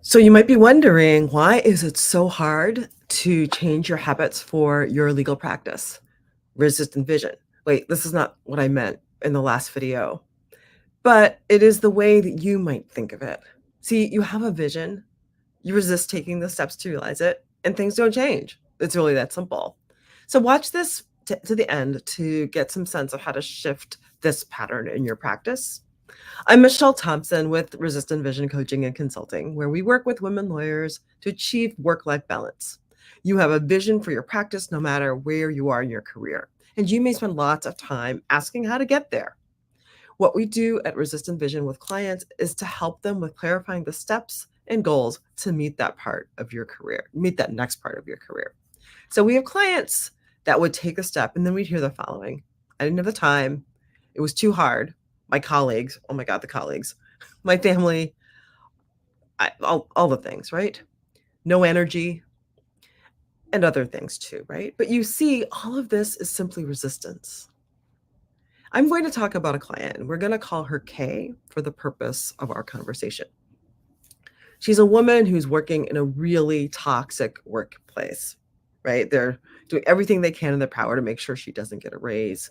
So you might be wondering, why is it so hard to change your habits for your legal practice? Resistant vision. Wait, this is not what I meant in the last video, but it is the way that you might think of it. See, you have a vision, you resist taking the steps to realize it, and things don't change. It's really that simple. So watch this to the end to get some sense of how to shift this pattern in your practice. I'm Michelle Thompson with Resistant Vision Coaching and Consulting, where we work with women lawyers to achieve work life balance. You have a vision for your practice no matter where you are in your career, and you may spend lots of time asking how to get there. What we do at Resistant Vision with clients is to help them with clarifying the steps and goals to meet that part of your career, meet that next part of your career. So we have clients that would take a step and then we'd hear the following: I didn't have the time. It was too hard. My colleagues, oh my God, the colleagues, my family, all the things, right? No energy and other things too, right? But you see, all of this is simply resistance. I'm going to talk about a client, and we're going to call her Kay for the purpose of our conversation. She's a woman who's working in a really toxic workplace, right? They're doing everything they can in their power to make sure she doesn't get a raise,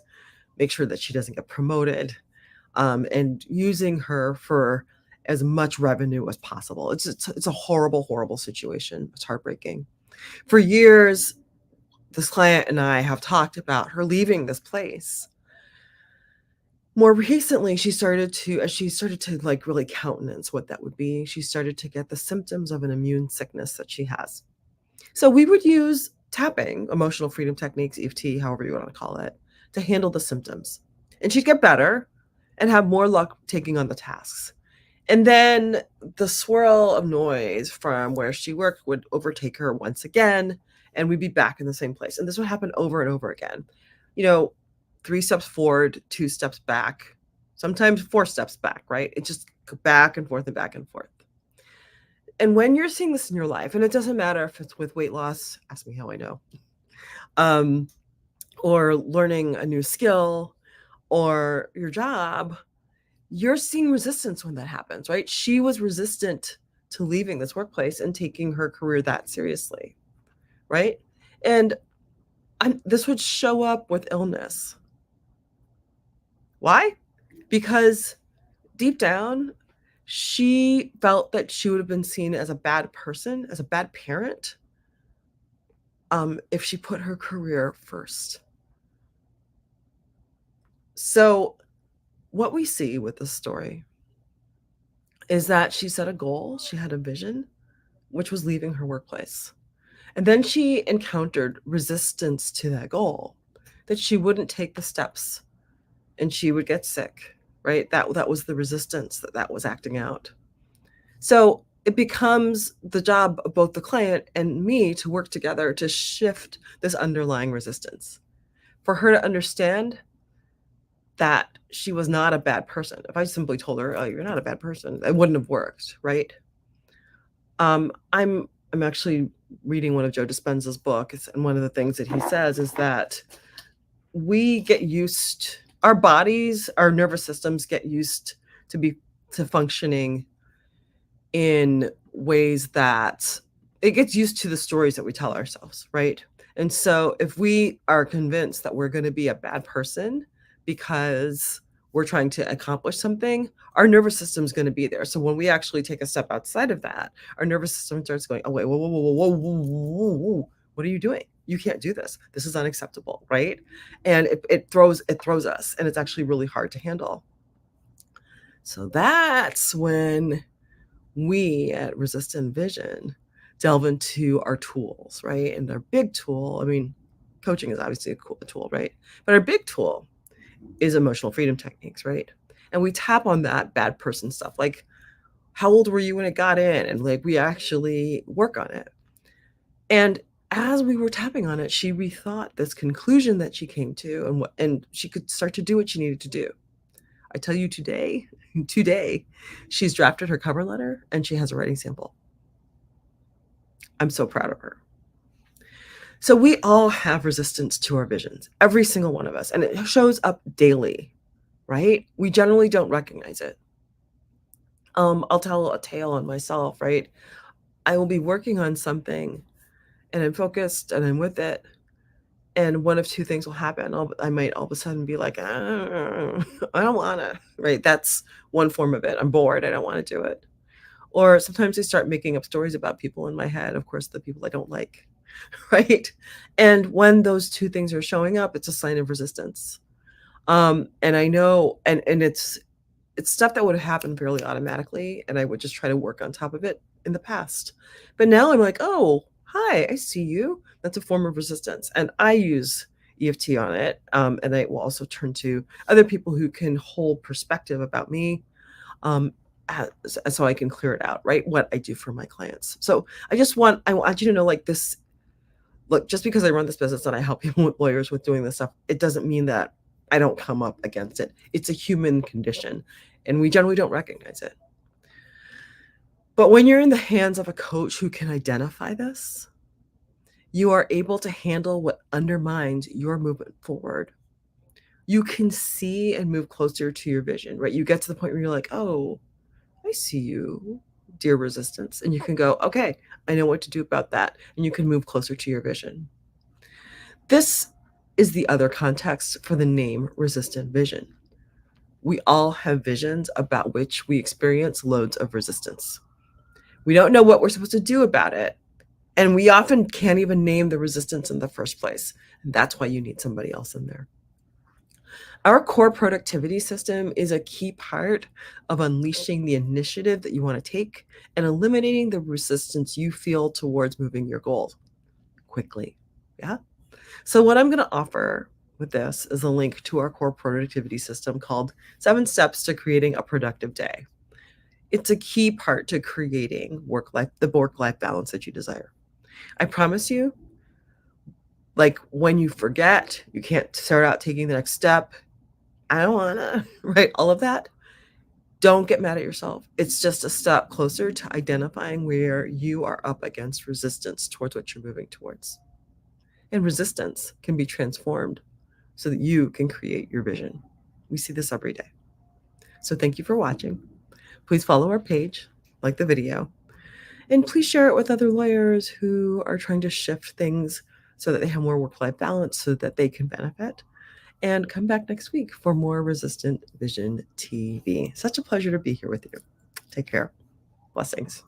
make sure that she doesn't get promoted, and using her for as much revenue as possible. It's a horrible, horrible situation. It's heartbreaking. For years, this client and I have talked about her leaving this place. More recently, as she started to like really countenance what that would be, she started to get the symptoms of an immune sickness that she has. So we would use tapping, emotional freedom techniques, EFT, however you want to call it, to handle the symptoms. And she'd get better and have more luck taking on the tasks. And then the swirl of noise from where she worked would overtake her once again, and we'd be back in the same place. And this would happen over and over again. 3 steps forward, 2 steps back, sometimes 4 steps back, right? It just go back and forth and back and forth. And when you're seeing this in your life, and it doesn't matter if it's with weight loss, ask me how I know, um, or learning a new skill or your job, you're seeing resistance when that happens, right? She was resistant to leaving this workplace and taking her career that seriously, right? And this would show up with illness. Why? Because deep down, she felt that she would have been seen as a bad person, as a bad parent, if she put her career first. So what we see with this story is that she set a goal, she had a vision, which was leaving her workplace. And then she encountered resistance to that goal, that she wouldn't take the steps and she would get sick, right? That was the resistance that was acting out. So it becomes the job of both the client and me to work together to shift this underlying resistance, for her to understand that she was not a bad person. If I simply told her, "Oh, you're not a bad person," it wouldn't have worked, right? I'm actually reading one of Joe Dispenza's books, and one of the things that he says is that we get used, our bodies, our nervous systems get used to functioning in ways that it gets used to the stories that we tell ourselves, right? And so if we are convinced that we're going to be a bad person because we're trying to accomplish something, our nervous system is going to be there. So when we actually take a step outside of that, our nervous system starts going, "Oh, wait, whoa, whoa, whoa, whoa, whoa, whoa, whoa. What are you doing? You can't do this. This is unacceptable," right? And it throws us, and it's actually really hard to handle. So that's when we at Resistant Vision delve into our tools, right? And our big tool, I mean, coaching is obviously a tool, right? But our big tool is emotional freedom techniques, right? And we tap on that bad person stuff, like how old were you when it got in? And like we actually work on it. And as we were tapping on it, she rethought this conclusion that she came to, and she could start to do what she needed to do. I tell you today, she's drafted her cover letter and she has a writing sample. I'm so proud of her. So we all have resistance to our visions, every single one of us, and it shows up daily, right? We generally don't recognize it. I'll tell a tale on myself, right? I will be working on something and I'm focused and I'm with it, and one of two things will happen. I might all of a sudden be like, I don't wanna, right? That's one form of it. I'm bored. I don't want to do it. Or sometimes I start making up stories about people in my head, of course, the people I don't like, right? And when those two things are showing up, it's a sign of resistance. And I know, and it's stuff that would have happened fairly automatically, and I would just try to work on top of it in the past. But now I'm like, oh, hi, I see you. That's a form of resistance, and I use EFT on it, and I will also turn to other people who can hold perspective about me, um, so I can clear it out, right? What I do for my clients. So I want you to know, like this. Look, just because I run this business and I help people with lawyers with doing this stuff, it doesn't mean that I don't come up against it. It's a human condition, and we generally don't recognize it. But when you're in the hands of a coach who can identify this, you are able to handle what undermines your movement forward. You can see and move closer to your vision, right? You get to the point where you're like, oh, I see you, dear resistance. And you can go, okay, I know what to do about that. And you can move closer to your vision. This is the other context for the name resistant vision. We all have visions about which we experience loads of resistance. We don't know what we're supposed to do about it. And we often can't even name the resistance in the first place. And that's why you need somebody else in there. Our core productivity system is a key part of unleashing the initiative that you want to take and eliminating the resistance you feel towards moving your goals quickly. Yeah. So, what I'm going to offer with this is a link to our core productivity system called 7 Steps to Creating a Productive Day. It's a key part to creating the work-life balance that you desire. I promise you, like when you forget, you can't start out taking the next step. I don't want to, right? All of that. Don't get mad at yourself. It's just a step closer to identifying where you are up against resistance towards what you're moving towards. And resistance can be transformed so that you can create your vision. We see this every day. So thank you for watching. Please follow our page, like the video, and please share it with other lawyers who are trying to shift things so that they have more work-life balance so that they can benefit. And come back next week for more Resistant Vision TV. Such a pleasure to be here with you. Take care. Blessings.